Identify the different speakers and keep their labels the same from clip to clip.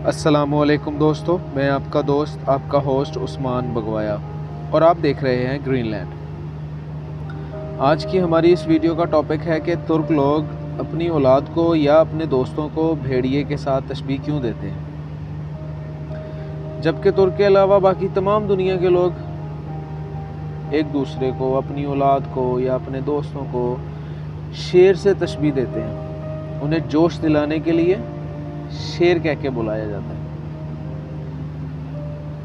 Speaker 1: السلام علیکم دوستو، میں آپ کا دوست، آپ کا ہوسٹ عثمان بگوایا، اور آپ دیکھ رہے ہیں گرین لینڈ۔ آج کی ہماری اس ویڈیو کا ٹاپک ہے کہ ترک لوگ اپنی اولاد کو یا اپنے دوستوں کو بھیڑیے کے ساتھ تشبیہ کیوں دیتے ہیں، جبکہ ترک کے علاوہ باقی تمام دنیا کے لوگ ایک دوسرے کو، اپنی اولاد کو یا اپنے دوستوں کو شیر سے تشبیہ دیتے ہیں۔ انہیں جوش دلانے کے لیے شیر کہہ کے بلایا جاتا ہے۔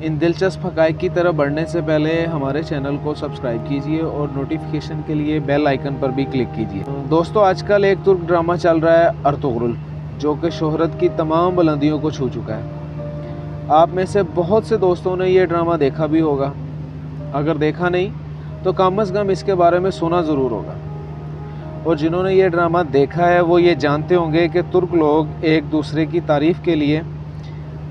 Speaker 1: ان دلچسپ حقائق کی طرف بڑھنے سے پہلے ہمارے چینل کو سبسکرائب کیجئے اور نوٹیفیکیشن کے لیے بیل آئیکن پر بھی کلک کیجئے۔ دوستو، آج کل ایک ترک ڈرامہ چل رہا ہے ارطغرل، جو کہ شہرت کی تمام بلندیوں کو چھو چکا ہے۔ آپ میں سے بہت سے دوستوں نے یہ ڈرامہ دیکھا بھی ہوگا، اگر دیکھا نہیں تو کم از کم اس کے بارے میں سنا ضرور ہوگا، اور جنہوں نے یہ ڈرامہ دیکھا ہے وہ یہ جانتے ہوں گے کہ ترک لوگ ایک دوسرے کی تعریف کے لیے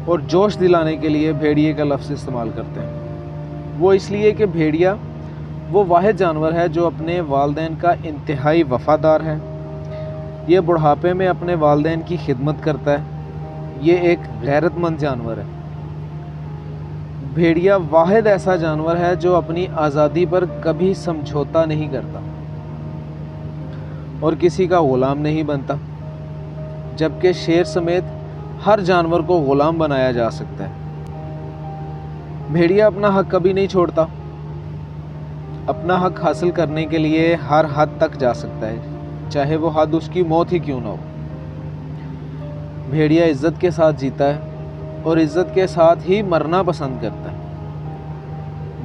Speaker 1: اور جوش دلانے کے لیے بھیڑیے کا لفظ استعمال کرتے ہیں۔ وہ اس لیے کہ بھیڑیا وہ واحد جانور ہے جو اپنے والدین کا انتہائی وفادار ہے۔ یہ بڑھاپے میں اپنے والدین کی خدمت کرتا ہے۔ یہ ایک غیرت مند جانور ہے۔ بھیڑیا واحد ایسا جانور ہے جو اپنی آزادی پر کبھی سمجھوتا نہیں کرتا اور کسی کا غلام نہیں بنتا، جبکہ شیر سمیت ہر جانور کو غلام بنایا جا سکتا ہے۔ بھیڑیا اپنا حق کبھی نہیں چھوڑتا، اپنا حق حاصل کرنے کے لیے ہر حد تک جا سکتا ہے، چاہے وہ حد اس کی موت ہی کیوں نہ ہو۔ بھیڑیا عزت کے ساتھ جیتا ہے اور عزت کے ساتھ ہی مرنا پسند کرتا ہے۔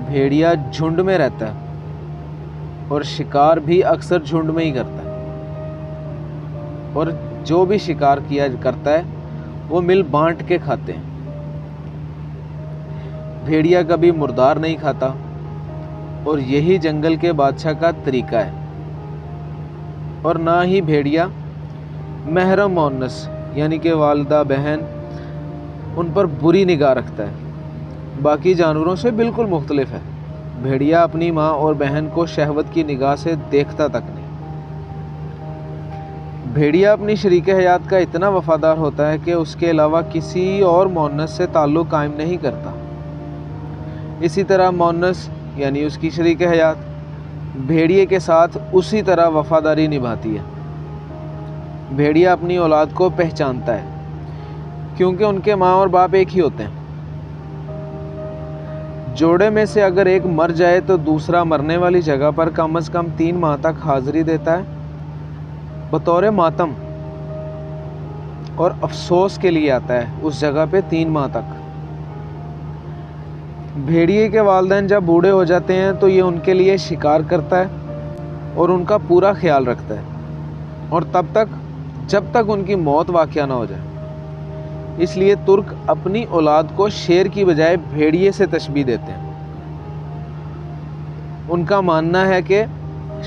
Speaker 1: بھیڑیا جھنڈ میں رہتا ہے اور شکار بھی اکثر جھنڈ میں ہی کرتا ہے، اور جو بھی شکار کیا کرتا ہے وہ مل بانٹ کے کھاتے ہیں۔ بھیڑیا کبھی مردار نہیں کھاتا، اور یہی جنگل کے بادشاہ کا طریقہ ہے۔ اور نہ ہی بھیڑیا محرم مونس یعنی کہ والدہ، بہن، ان پر بری نگاہ رکھتا ہے۔ باقی جانوروں سے بالکل مختلف ہے۔ بھیڑیا اپنی ماں اور بہن کو شہوت کی نگاہ سے دیکھتا تک نہیں۔ بھیڑیا اپنی شریک حیات کا اتنا وفادار ہوتا ہے کہ اس کے علاوہ کسی اور مونس سے تعلق قائم نہیں کرتا۔ اسی طرح مونس یعنی اس کی شریک حیات بھیڑیے کے ساتھ اسی طرح وفاداری نبھاتی ہے۔ بھیڑیا اپنی اولاد کو پہچانتا ہے، کیونکہ ان کے ماں اور باپ ایک ہی ہوتے ہیں۔ جوڑے میں سے اگر ایک مر جائے تو دوسرا مرنے والی جگہ پر کم از کم 3 ماہ تک حاضری دیتا ہے، بطور ماتم اور افسوس کے لیے آتا ہے اس جگہ پہ 3 ماہ تک۔ بھیڑیے کے والدین جب بوڑھے ہو جاتے ہیں تو یہ ان کے لیے شکار کرتا ہے اور ان کا پورا خیال رکھتا ہے، اور تب تک جب تک ان کی موت واقع نہ ہو جائے۔ اس لیے ترک اپنی اولاد کو شیر کی بجائے بھیڑیے سے تشبیہ دیتے ہیں۔ ان کا ماننا ہے کہ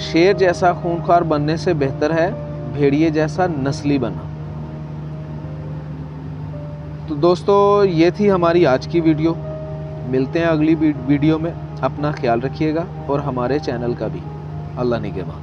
Speaker 1: شیر جیسا خونخوار بننے سے بہتر ہے بھیڑیے جیسا نسلی بنا۔ تو دوستو، یہ تھی ہماری آج کی ویڈیو۔ ملتے ہیں اگلی ویڈیو میں۔ اپنا خیال رکھیے گا اور ہمارے چینل کا بھی۔ اللہ نگہباں۔